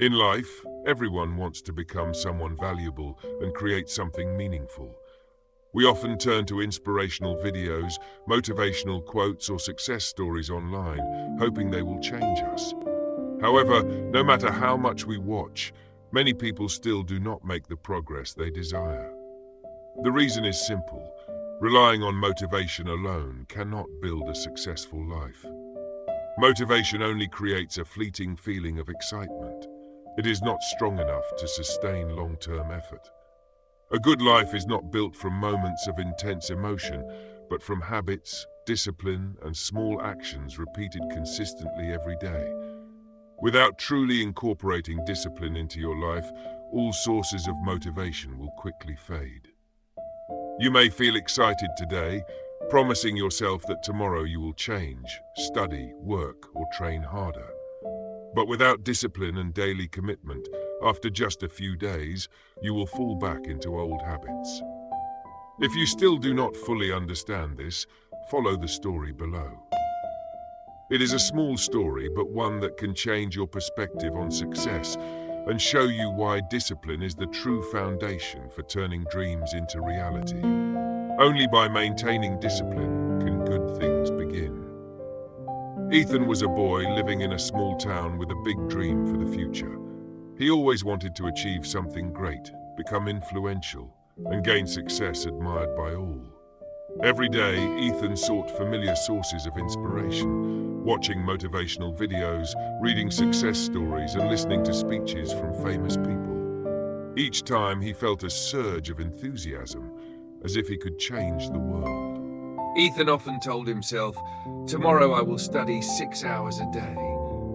In life, everyone wants to become someone valuable and create something meaningful. We often turn to inspirational videos, motivational quotes, or success stories online, hoping they will change us. However, no matter how much we watch, many people still do not make the progress they desire. The reason is simple. Relying on motivation alone cannot build a successful life. Motivation only creates a fleeting feeling of excitement. It is not strong enough to sustain long-term effort. A good life is not built from moments of intense emotion, but from habits, discipline, and small actions repeated consistently every day. Without truly incorporating discipline into your life, all sources of motivation will quickly fade. You may feel excited today, promising yourself that tomorrow you will change, study, work, or train harder. But without discipline and daily commitment, after just a few days, you will fall back into old habits. If you still do not fully understand this, follow the story below. It is a small story, but one that can change your perspective on success and show you why discipline is the true foundation for turning dreams into reality. Only by maintaining discipline can good things begin. Ethan was a boy living in a small town with a big dream for the future. He always wanted to achieve something great, become influential, and gain success admired by all. Every day, Ethan sought familiar sources of inspiration, watching motivational videos, reading success stories, and listening to speeches from famous people. Each time he felt a surge of enthusiasm, as if he could change the world. Ethan often told himself, "Tomorrow I will study 6 hours a day.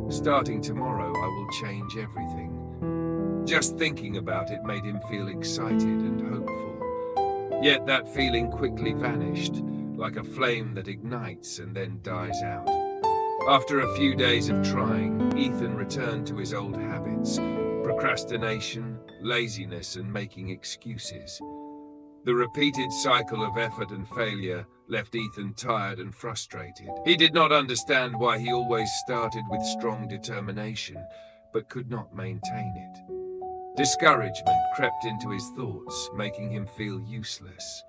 Starting tomorrow I will change everything." Just thinking about it made him feel excited and hopeful. Yet that feeling quickly vanished, like a flame that ignites and then dies out. After a few days of trying, Ethan returned to his old habits: procrastination, laziness, and making excuses. The repeated cycle of effort and failure left Ethan tired and frustrated. He did not understand why he always started with strong determination, but could not maintain it. Discouragement crept into his thoughts, making him feel useless.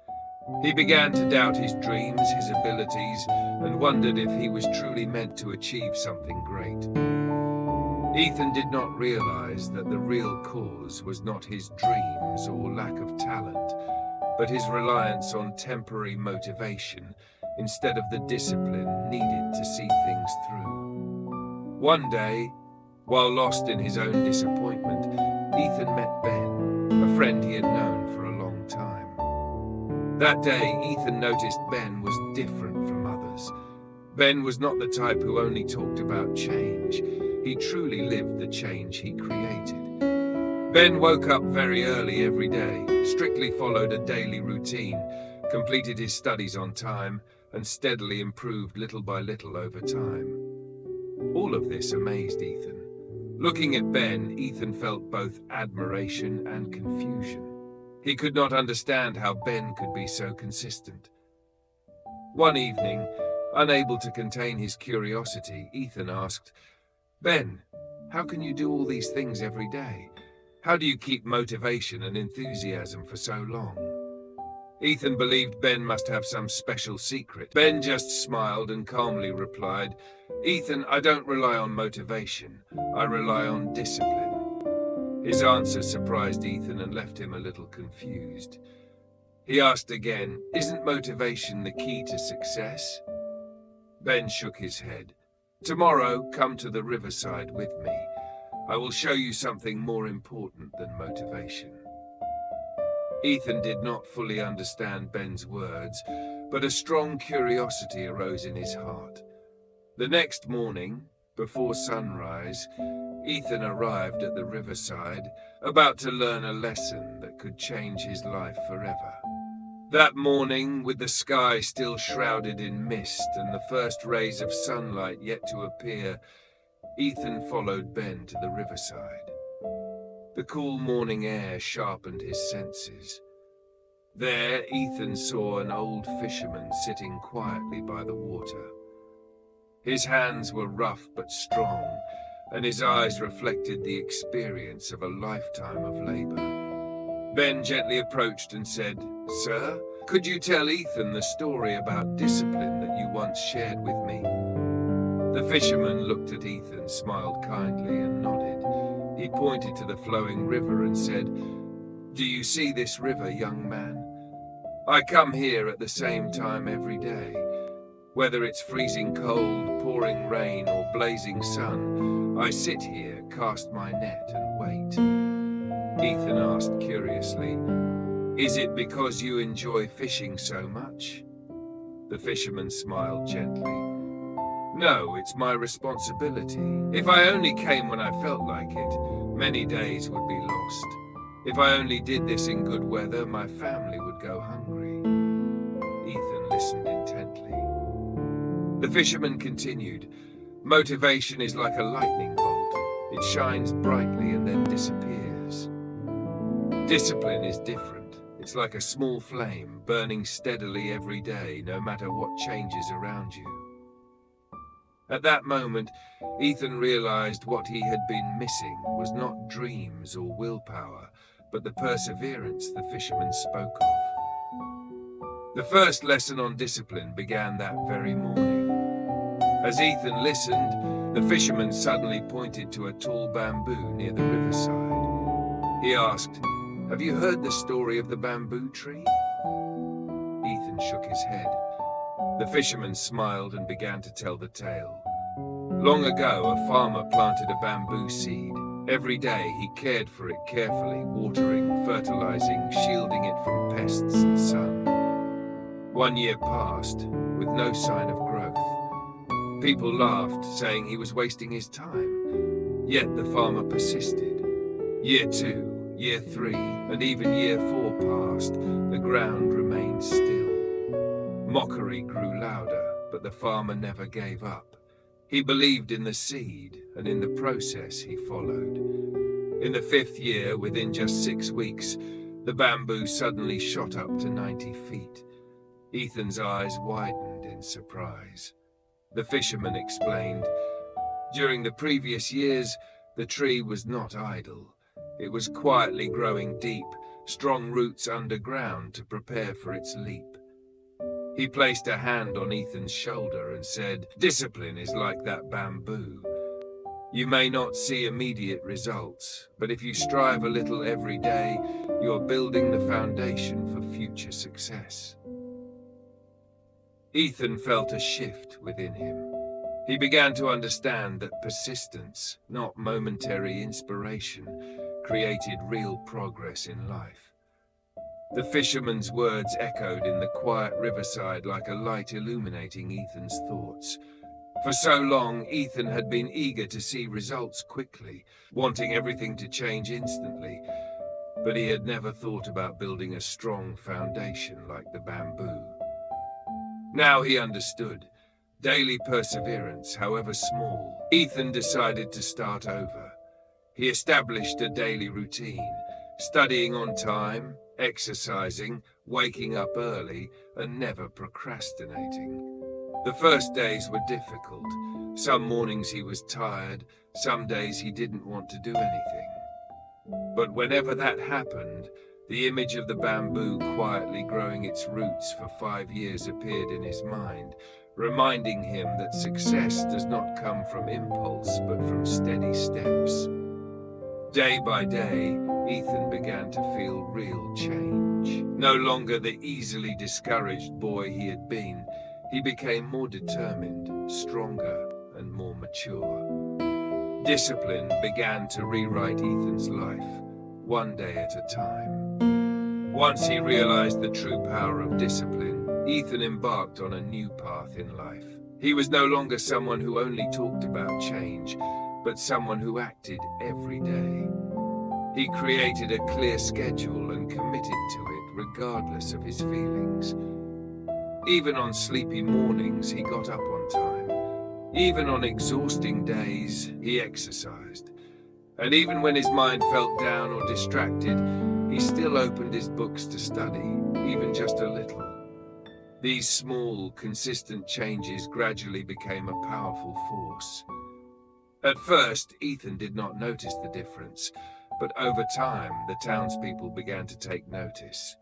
He began to doubt his dreams, his abilities, and wondered if he was truly meant to achieve something great. Ethan did not realize that the real cause was not his dreams or lack of talent, but his reliance on temporary motivation instead of the discipline needed to see things through. One day, while lost in his own disappointment, Ethan met Ben, a friend he had known for a long time. That day, Ethan noticed Ben was different from others. Ben was not the type who only talked about change. He truly lived the change he created. Ben woke up very early every day, strictly followed a daily routine, completed his studies on time, and steadily improved little by little over time. All of this amazed Ethan. Looking at Ben, Ethan felt both admiration and confusion. He could not understand how Ben could be so consistent. One evening, unable to contain his curiosity, Ethan asked, "Ben, how can you do all these things every day? How do you keep motivation and enthusiasm for so long?" Ethan believed Ben must have some special secret. Ben just smiled and calmly replied, "Ethan, I don't rely on motivation. I rely on discipline." His answer surprised Ethan and left him a little confused. He asked again, "Isn't motivation the key to success?" Ben shook his head. "Tomorrow, come to the riverside with me. I will show you something more important than motivation." Ethan did not fully understand Ben's words, but a strong curiosity arose in his heart. The next morning, before sunrise, Ethan arrived at the riverside, about to learn a lesson that could change his life forever. That morning, with the sky still shrouded in mist and the first rays of sunlight yet to appear, Ethan followed Ben to the riverside. The cool morning air sharpened his senses. There, Ethan saw an old fisherman sitting quietly by the water. His hands were rough but strong, and his eyes reflected the experience of a lifetime of labor. Ben gently approached and said, "Sir, could you tell Ethan the story about discipline that you once shared with me?" The fisherman looked at Ethan, smiled kindly, and nodded. He pointed to the flowing river and said, "Do you see this river, young man? I come here at the same time every day. Whether it's freezing cold, pouring rain, or blazing sun, I sit here, cast my net, and wait." Ethan asked curiously, "Is it because you enjoy fishing so much?" The fisherman smiled gently. "No, it's my responsibility. If I only came when I felt like it, many days would be lost. If I only did this in good weather, my family would go hungry." Ethan listened intently. The fisherman continued, "Motivation is like a lightning bolt. It shines brightly and then disappears. Discipline is different. It's like a small flame burning steadily every day, no matter what changes around you." At that moment, Ethan realized what he had been missing was not dreams or willpower, but the perseverance the fisherman spoke of. The first lesson on discipline began that very morning. As Ethan listened, the fisherman suddenly pointed to a tall bamboo near the riverside. He asked, "Have you heard the story of the bamboo tree?" Ethan shook his head. The fisherman smiled and began to tell the tale. Long ago, a farmer planted a bamboo seed. Every day he cared for it carefully, watering, fertilizing, shielding it from pests and sun. One year passed, with no sign of growth. People laughed, saying he was wasting his time. Yet the farmer persisted. Year 2, year 3, and even year 4 passed. The ground remained still. Mockery grew louder, but the farmer never gave up. He believed in the seed, and in the process he followed. In the 5th year, within just 6 weeks, the bamboo suddenly shot up to 90 feet. Ethan's eyes widened in surprise. The fisherman explained, "During the previous years, the tree was not idle. It was quietly growing deep, strong roots underground to prepare for its leap." He placed a hand on Ethan's shoulder and said, "Discipline is like that bamboo. You may not see immediate results, but if you strive a little every day, you're building the foundation for future success." Ethan felt a shift within him. He began to understand that persistence, not momentary inspiration, created real progress in life. The fisherman's words echoed in the quiet riverside like a light illuminating Ethan's thoughts. For so long, Ethan had been eager to see results quickly, wanting everything to change instantly, but he had never thought about building a strong foundation like the bamboo. Now he understood. Daily perseverance, however small. Ethan decided to start over. He established a daily routine, studying on time, exercising, waking up early, and never procrastinating. The first days were difficult. Some mornings he was tired, some days he didn't want to do anything. But whenever that happened, the image of the bamboo quietly growing its roots for 5 years appeared in his mind, reminding him that success does not come from impulse, but from steady steps. Day by day, Ethan began to feel real change. No longer the easily discouraged boy he had been, he became more determined, stronger, and more mature. Discipline began to rewrite Ethan's life, one day at a time. Once he realized the true power of discipline, Ethan embarked on a new path in life. He was no longer someone who only talked about change, but someone who acted every day. He created a clear schedule and committed to it regardless of his feelings. Even on sleepy mornings, he got up on time. Even on exhausting days, he exercised. And even when his mind felt down or distracted, he still opened his books to study, even just a little. These small, consistent changes gradually became a powerful force. At first, Ethan did not notice the difference, but over time, the townspeople began to take notice.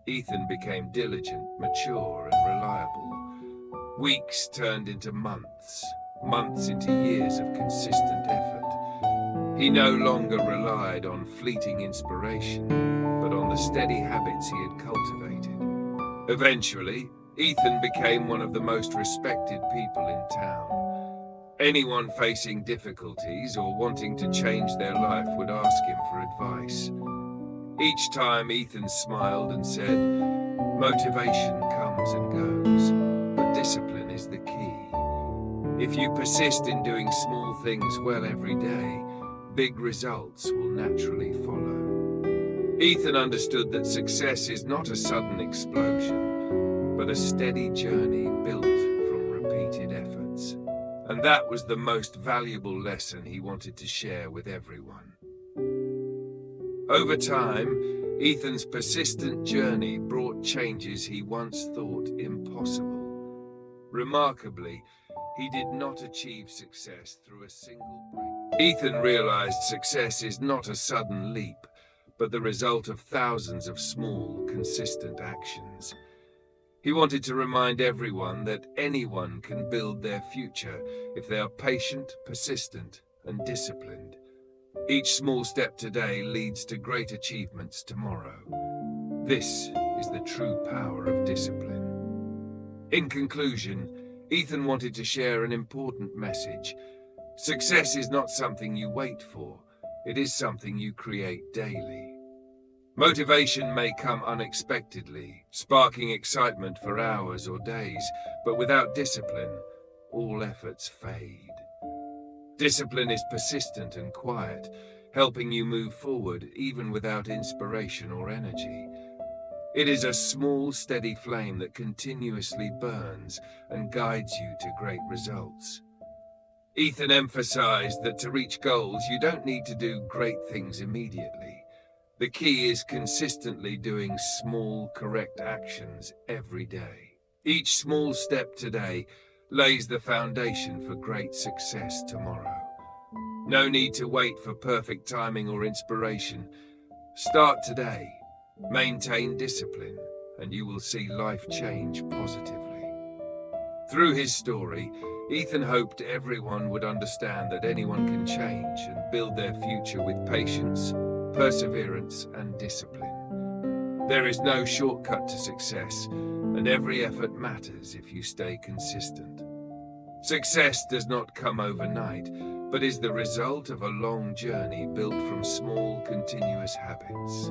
Ethan became diligent, mature, and reliable. Weeks turned into months, months into years of consistent effort. He no longer relied on fleeting inspiration, but on the steady habits he had cultivated. Eventually, Ethan became one of the most respected people in town. Anyone facing difficulties or wanting to change their life would ask him for advice. Each time Ethan smiled and said, "Motivation comes and goes, but discipline is the key. If you persist in doing small things well every day, big results will naturally follow." Ethan understood that success is not a sudden explosion, but a steady journey built from repeated efforts. And that was the most valuable lesson he wanted to share with everyone. Over time, Ethan's persistent journey brought changes he once thought impossible. Remarkably, he did not achieve success through a single break. Ethan realized success is not a sudden leap, but the result of thousands of small, consistent actions. He wanted to remind everyone that anyone can build their future if they are patient, persistent, and disciplined. Each small step today leads to great achievements tomorrow. This is the true power of discipline. In conclusion, Ethan wanted to share an important message. Success is not something you wait for, it is something you create daily. Motivation may come unexpectedly, sparking excitement for hours or days, but without discipline, all efforts fade. Discipline is persistent and quiet, helping you move forward even without inspiration or energy. It is a small, steady flame that continuously burns and guides you to great results. Ethan emphasized that to reach goals, you don't need to do great things immediately. The key is consistently doing small, correct actions every day. Each small step today lays the foundation for great success tomorrow. No need to wait for perfect timing or inspiration. Start today, maintain discipline, and you will see life change positively. Through his story, Ethan hoped everyone would understand that anyone can change and build their future with patience, perseverance, and discipline. There is no shortcut to success, and every effort matters if you stay consistent. Success does not come overnight, but is the result of a long journey built from small, continuous habits.